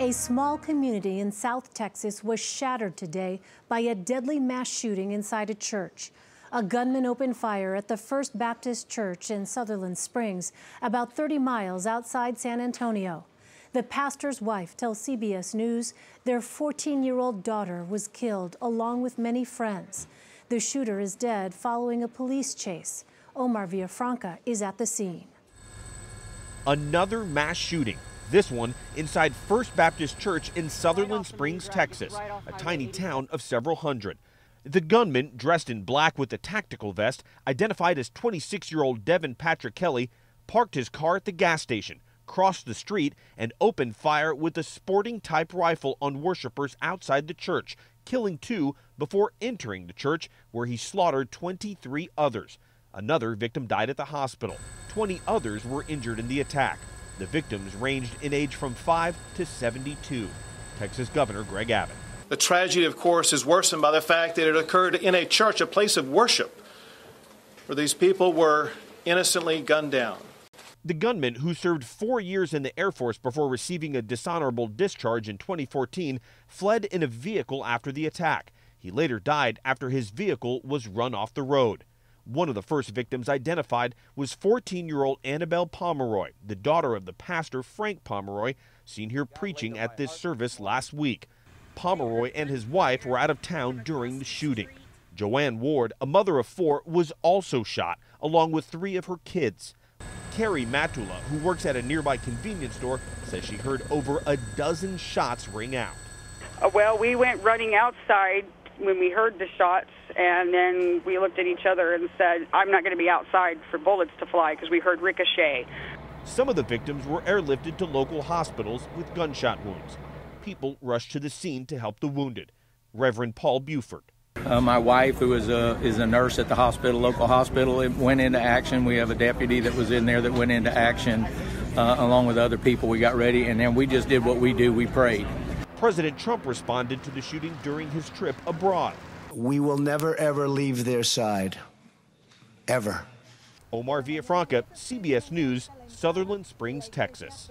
A small community in South Texas was shattered today by a deadly mass shooting inside a church. A gunman opened fire at the First Baptist Church in Sutherland Springs, about 30 miles outside San Antonio. The pastor's wife tells CBS News their 14-year-old daughter was killed along with many friends. The shooter is dead following a police chase. Omar Villafranca is at the scene. Another mass shooting. This one inside First Baptist Church in Sutherland Springs, Texas, a tiny town of several hundred. The gunman, dressed in black with a tactical vest, identified as 26-year-old Devin Patrick Kelly, parked his car at the gas station, crossed the street, and opened fire with a sporting-type rifle on worshipers outside the church, killing 2 before entering the church, where he slaughtered 23 others. Another victim died at the hospital. 20 others were injured in the attack. The victims ranged in age from 5 to 72. Texas Governor Greg Abbott. The tragedy, of course, is worsened by the fact that it occurred in a church, a place of worship, where these people were innocently gunned down. The gunman, who served 4 years in the Air Force before receiving a dishonorable discharge in 2014, fled in a vehicle after the attack. He later died after his vehicle was run off the road. One of the first victims identified was 14-year-old Annabelle Pomeroy, the daughter of the pastor Frank Pomeroy, seen here preaching at this service last week. Pomeroy and his wife were out of town during the shooting. Joanne Ward, a mother of 4, was also shot, along with 3 of her kids. Carrie Matula, who works at a nearby convenience store, says she heard over a dozen shots ring out. Well, we went running outside when we heard the shots, and then we looked at each other and said, I'm not going to be outside for bullets to fly, because we heard ricochet. Some of the victims were airlifted to local hospitals with gunshot wounds. People rushed to the scene to help the wounded. Reverend Paul Buford. My wife, who is a nurse at the hospital, local hospital, went into action. We have a deputy that was in there that went into action along with other people. We got ready, and then we just did what we do. We prayed. President Trump responded to the shooting during his trip abroad. We will never, ever leave their side. Ever. Omar Villafranca, CBS News, Sutherland Springs, Texas.